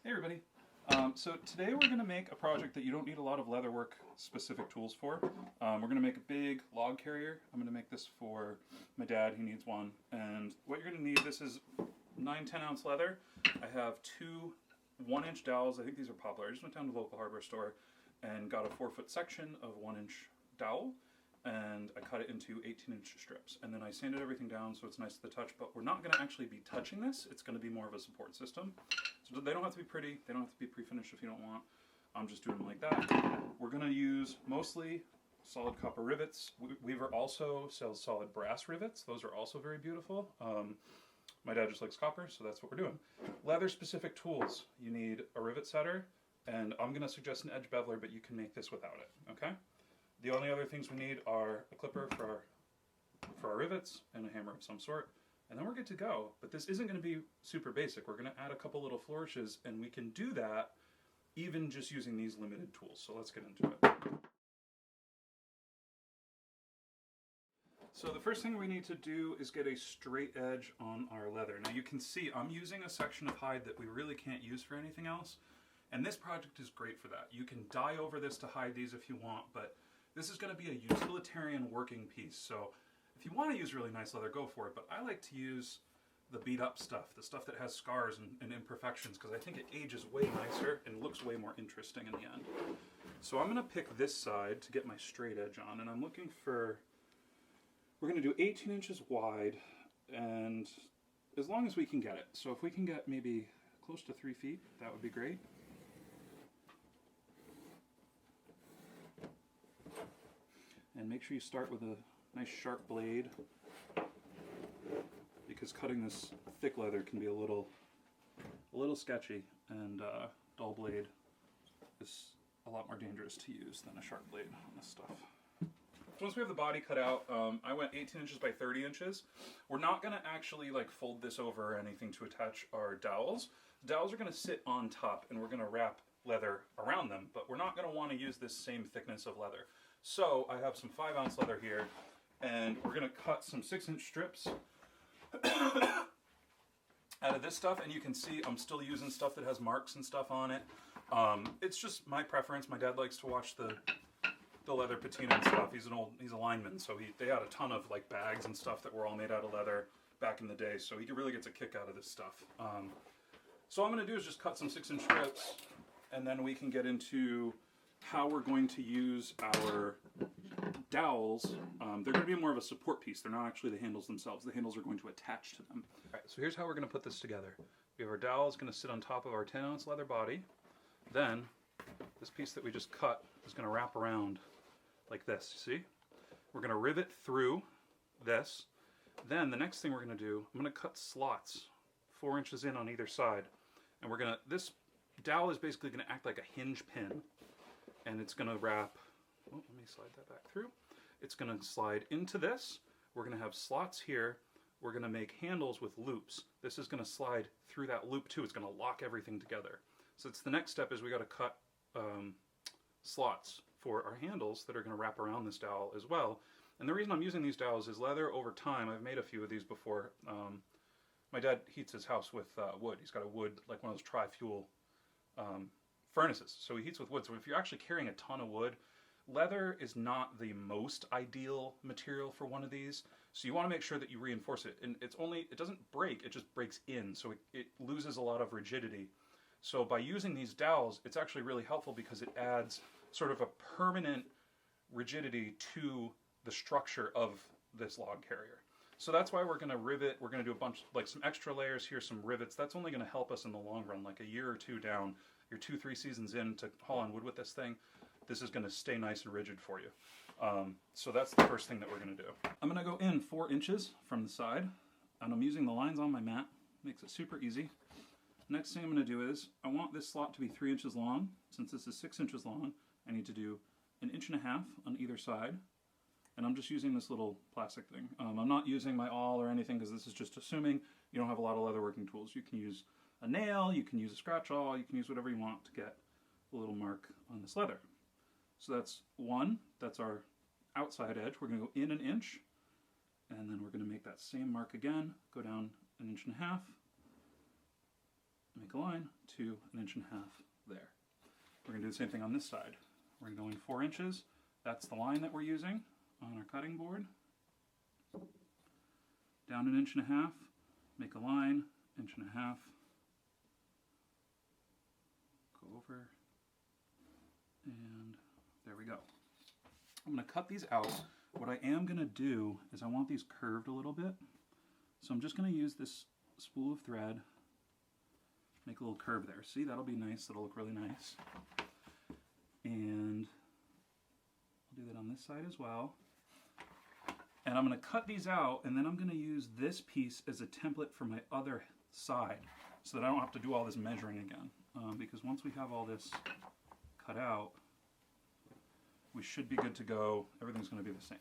Hey everybody. So today we're going to make a project that you don't need a lot of leatherwork specific tools for. We're going to make a big log carrier. I'm going to make this for my dad, he needs one. And what you're going to need, this is 9-10 ounce leather. I have two 1-inch dowels. I think these are Poplar. I just went down to the local hardware store and got a 4-foot section of 1-inch dowel. And I cut it into 18-inch strips. And then I sanded everything down so it's nice to the touch, but we're not going to actually be touching this. It's going to be more of a support system. So they don't have to be pretty, they don't have to be pre-finished if you don't want. I'm just doing them like that. We're going to use mostly solid copper rivets. Weaver also sells solid brass rivets. Those are also very beautiful. My dad just likes copper, so that's what we're doing. Leather-specific tools. You need a rivet setter, and I'm going to suggest an edge beveler, but you can make this without it, okay? The only other things we need are a clipper for our rivets and a hammer of some sort, and then we're good to go. But this isn't going to be super basic. We're going to add a couple little flourishes, and we can do that even just using these limited tools. So let's get into it. So the first thing we need to do is get a straight edge on our leather. Now you can see I'm using a section of hide that we really can't use for anything else, and this project is great for that. You can dye over this to hide these if you want, but this is going to be a utilitarian working piece, so if you want to use really nice leather, go for it, but I like to use the beat up stuff, the stuff that has scars and imperfections, because I think it ages way nicer and looks way more interesting in the end. So I'm going to pick this side to get my straight edge on, and I'm looking for, we're going to do 18 inches wide, and as long as we can get it. So if we can get maybe close to 3 feet, that would be great. And make sure you start with a nice sharp blade, because cutting this thick leather can be a little sketchy, and dull blade is a lot more dangerous to use than a sharp blade on this stuff. So once we have the body cut out, I went 18 inches by 30 inches. We're not going to actually like fold this over or anything to attach our dowels. The dowels are going to sit on top, and we're going to wrap leather around them, but we're not going to want to use this same thickness of leather. So I have some 5-ounce leather here, and we're going to cut some 6-inch strips out of this stuff, and you can see I'm still using stuff that has marks and stuff on it. It's just my preference. My dad likes to watch the leather patina and stuff. He's a lineman, so they had a ton of like bags and stuff that were all made out of leather back in the day, so he really gets a kick out of this stuff. So all I'm going to do is just cut some 6-inch strips, and then we can get into how we're going to use our dowels. They're going to be more of a support piece. They're not actually the handles themselves. The handles are going to attach to them. All right, so here's how we're going to put this together. We have our dowels going to sit on top of our 10-ounce leather body. Then this piece that we just cut is going to wrap around like this. See? We're going to rivet through this. Then the next thing we're going to do, I'm going to cut slots 4 inches in on either side. And this dowel is basically going to act like a hinge pin. And it's going to wrap, oh, let me slide that back through. It's going to slide into this. We're going to have slots here. We're going to make handles with loops. This is going to slide through that loop too. It's going to lock everything together. So it's the next step is we got to cut slots for our handles that are going to wrap around this dowel as well. And the reason I'm using these dowels is leather over time. I've made a few of these before. My dad heats his house with wood. He's got a wood, like one of those tri-fuel furnaces, so he heats with wood. So if you're actually carrying a ton of wood, leather is not the most ideal material for one of these. So you want to make sure that you reinforce it, and it doesn't break, it just breaks in, so it loses a lot of rigidity. So by using these dowels, it's actually really helpful because it adds sort of a permanent rigidity to the structure of this log carrier. So that's why we're going to rivet. We're going to do a bunch, like some extra layers here, some rivets. That's only going to help us in the long run, like a year or two down. You're 2-3 seasons in to haul on wood with this thing. This is going to stay nice and rigid for you. So that's the first thing that we're going to do. I'm going to go in 4 inches from the side, and I'm using the lines on my mat. Makes it super easy. Next thing I'm going to do is, I want this slot to be 3 inches long. Since this is 6 inches long, I need to do 1.5 inches on either side. And I'm just using this little plastic thing. I'm not using my awl or anything, because this is just assuming you don't have a lot of leatherworking tools. You can use a nail, you can use a scratch awl, you can use whatever you want to get a little mark on this leather. So that's one, that's our outside edge. We're going to go in 1 inch, and then we're going to make that same mark again, go down 1.5 inches, make a line to 1.5 inches there. We're going to do the same thing on this side. We're going to go in 4 inches. That's the line that we're using on our cutting board. Down 1.5 inches, make a line, 1.5 inches. Go over, and there we go. I'm going to cut these out. What I am going to do is I want these curved a little bit. So I'm just going to use this spool of thread, make a little curve there. See, that'll be nice. That'll look really nice. And I'll do that on this side as well. And I'm going to cut these out, and then I'm going to use this piece as a template for my other side so that I don't have to do all this measuring again. Because once we have all this cut out, we should be good to go. Everything's going to be the same.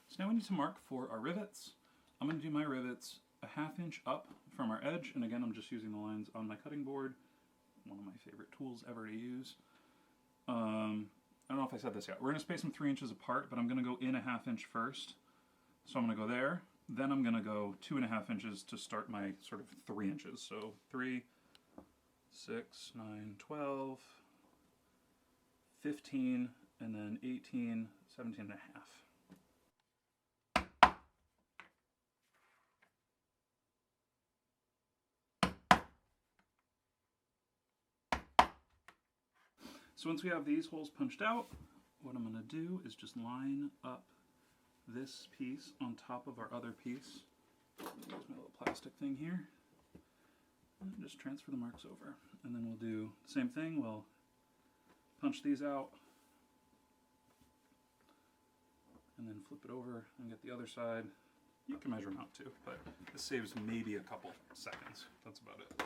So now we need to mark for our rivets. I'm going to do my rivets 1/2 inch up from our edge, and again I'm just using the lines on my cutting board, one of my favorite tools ever to use. I don't know if I said this yet. We're going to space them 3 inches apart, but I'm going to go in 1/2 inch first. So I'm going to go there, then I'm going to go 2.5 inches to start my sort of 3 inches. So 3, 6, 9, 12, 15, and then 18, 17 and a half. So once we have these holes punched out, what I'm going to do is just line up this piece on top of our other piece. Use my little plastic thing here. And just transfer the marks over. And then we'll do the same thing. We'll punch these out. And then flip it over and get the other side. You can measure them out too, but this saves maybe a couple seconds. That's about it.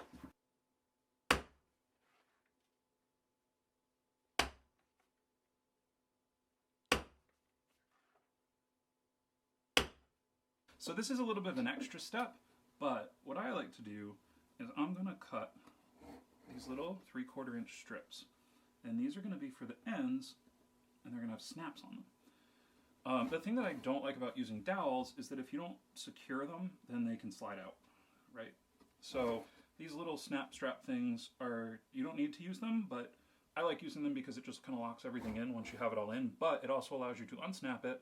So this is a little bit of an extra step, but what I like to do is I'm going to cut these little 3/4 inch strips. And these are going to be for the ends, and they're going to have snaps on them. The thing that I don't like about using dowels is that if you don't secure them, then they can slide out, right? So these little snap strap things you don't need to use them, but I like using them because it just kind of locks everything in once you have it all in, but it also allows you to unsnap it,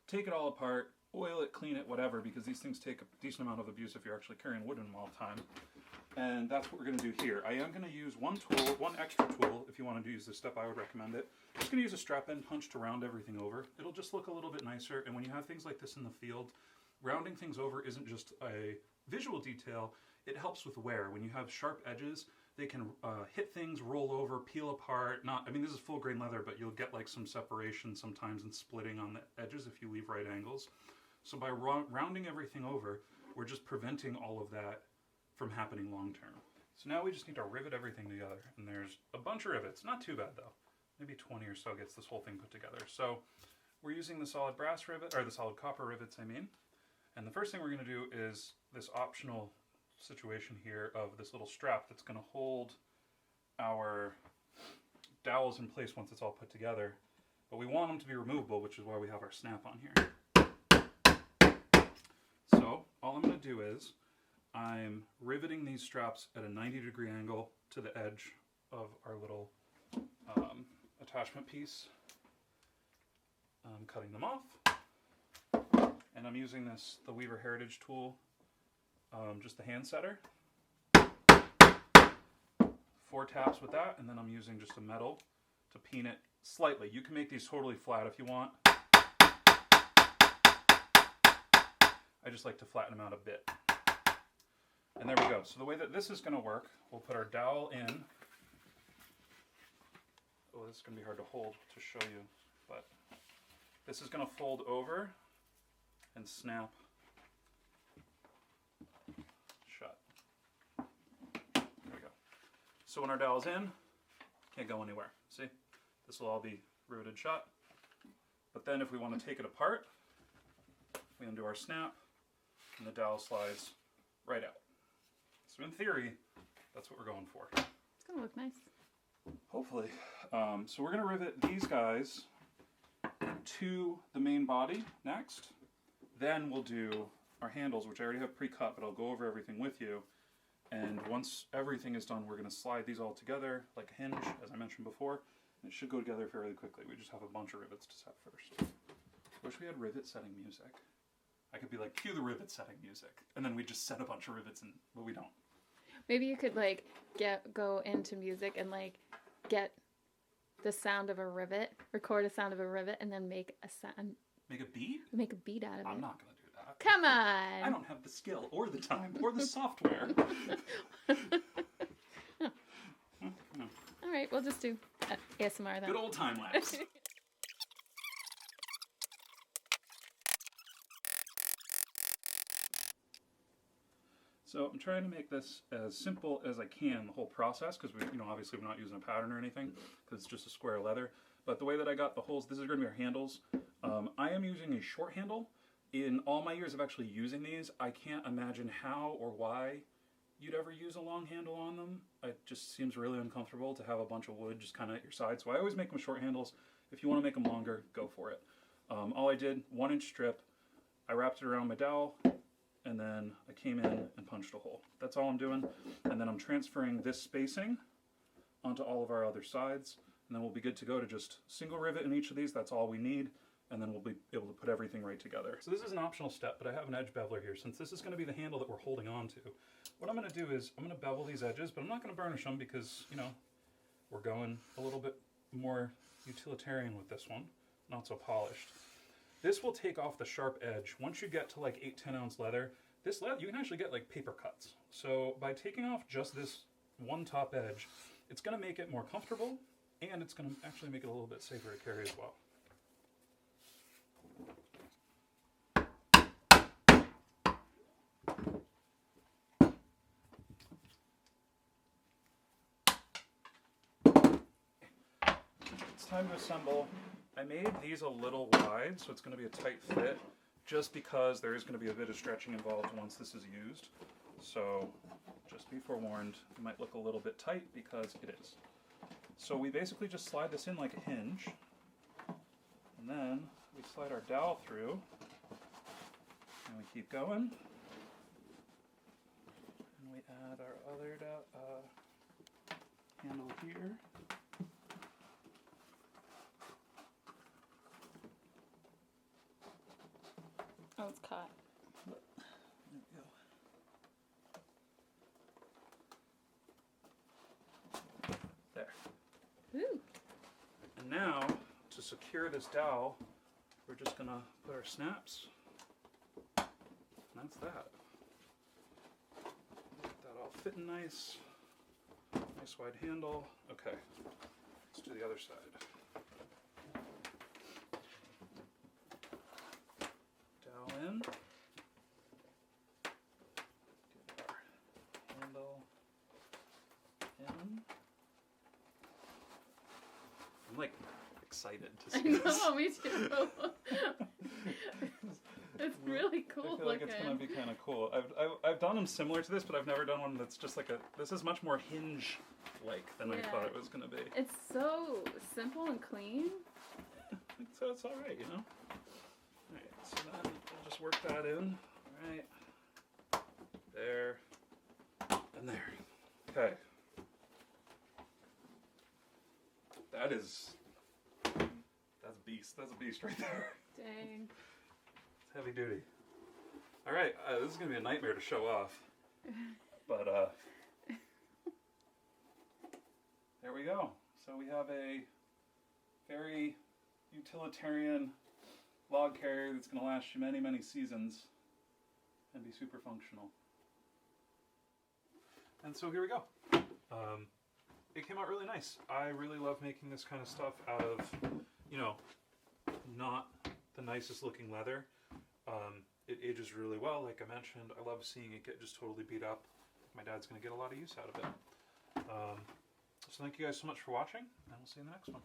take it all apart, oil it, clean it, whatever, because these things take a decent amount of abuse if you're actually carrying wood in them all the time. And that's what we're going to do here. I am going to use one extra tool. If you want to use this step, I would recommend it. I'm just going to use a strap end punch to round everything over. It'll just look a little bit nicer, and when you have things like this in the field, rounding things over isn't just a visual detail, it helps with wear. When you have sharp edges, they can hit things, roll over, peel apart. I mean, this is full grain leather, but you'll get like some separation sometimes and splitting on the edges if you leave right angles. So by rounding everything over, we're just preventing all of that from happening long term. So now we just need to rivet everything together. And there's a bunch of rivets, not too bad though. Maybe 20 or so gets this whole thing put together. So we're using the solid brass rivet, or the solid copper rivets, I mean. And the first thing we're going to do is this optional situation here of this little strap that's going to hold our dowels in place once it's all put together. But we want them to be removable, which is why we have our snap on here. So all I'm going to do is I'm riveting these straps at a 90-degree angle to the edge of our little attachment piece. I'm cutting them off, and I'm using the Weaver Heritage tool, just the hand setter. 4 taps with that, and then I'm using just a metal to peen it slightly. You can make these totally flat if you want. I just like to flatten them out a bit. And there we go. So the way that this is going to work, we'll put our dowel in. Oh, this is going to be hard to hold to show you, but this is going to fold over and snap shut. There we go. So when our dowel's in, can't go anywhere. See? This will all be riveted shut. But then if we want to take it apart, we undo our snap, and the dowel slides right out. So in theory, that's what we're going for. It's going to look nice. Hopefully. So we're going to rivet these guys to the main body next. Then we'll do our handles, which I already have pre-cut, but I'll go over everything with you. And once everything is done, we're going to slide these all together like a hinge, as I mentioned before. And it should go together fairly quickly. We just have a bunch of rivets to set first. Wish we had rivet setting music. I could be like, cue the rivet setting music. And then we just set a bunch of rivets, but we don't. Maybe you could like go into music and like get the sound of a rivet, record a sound of a rivet, and then make a sound. Make a beat? Make a beat out of it. I'm not going to do that. Come on! I don't have the skill, or the time, or the software. All right, we'll just do ASMR then. Good old time lapse. So I'm trying to make this as simple as I can, the whole process, because obviously we're not using a pattern or anything, because it's just a square of leather. But the way that I got the holes, this is going to be our handles. I am using a short handle. In all my years of actually using these, I can't imagine how or why you'd ever use a long handle on them. It just seems really uncomfortable to have a bunch of wood just kind of at your side. So I always make them short handles. If you want to make them longer, go for it. All I did, 1-inch strip, I wrapped it around my dowel, and then I came in and punched a hole. That's all I'm doing. And then I'm transferring this spacing onto all of our other sides, and then we'll be good to go to just single rivet in each of these. That's all we need, and then we'll be able to put everything right together. So this is an optional step, but I have an edge beveler here. Since this is going to be the handle that we're holding on to, what I'm going to do is I'm going to bevel these edges, but I'm not going to burnish them because, we're going a little bit more utilitarian with this one, not so polished. This will take off the sharp edge. Once you get to like 8-10 ounce leather, this leather, you can actually get like paper cuts. So by taking off just this one top edge, it's going to make it more comfortable, and it's going to actually make it a little bit safer to carry as well. It's time to assemble. I made these a little wide, so it's going to be a tight fit, just because there is going to be a bit of stretching involved once this is used. So just be forewarned, it might look a little bit tight because it is. So we basically just slide this in like a hinge, and then we slide our dowel through, and we keep going, and we add our other handle here. Oh, it's caught. There we go. There. Ooh. And now, to secure this dowel, we're just going to put our snaps. And that's that. Get that all fitting nice. Nice wide handle. Okay, let's do the other side. In. Get our handle in. I'm like excited to see this. I know, me too. It's really cool. I feel like it's going to be kind of cool. I've done them similar to this, but I've never done one that's just like this is much more hinge-like than I thought it was going to be. It's so simple and clean. So it's all right, Alright, so then we'll just work that in. Alright. There. And there. Okay. That's a beast right there. Dang. It's heavy duty. Alright, this is going to be a nightmare to show off. But, there we go. So we have a very utilitarian log carrier that's going to last you many, many seasons and be super functional. And so here we go. It came out really nice. I really love making this kind of stuff out of, not the nicest looking leather. It ages really well, like I mentioned. I love seeing it get just totally beat up. My dad's going to get a lot of use out of it. So thank you guys so much for watching, and we'll see you in the next one.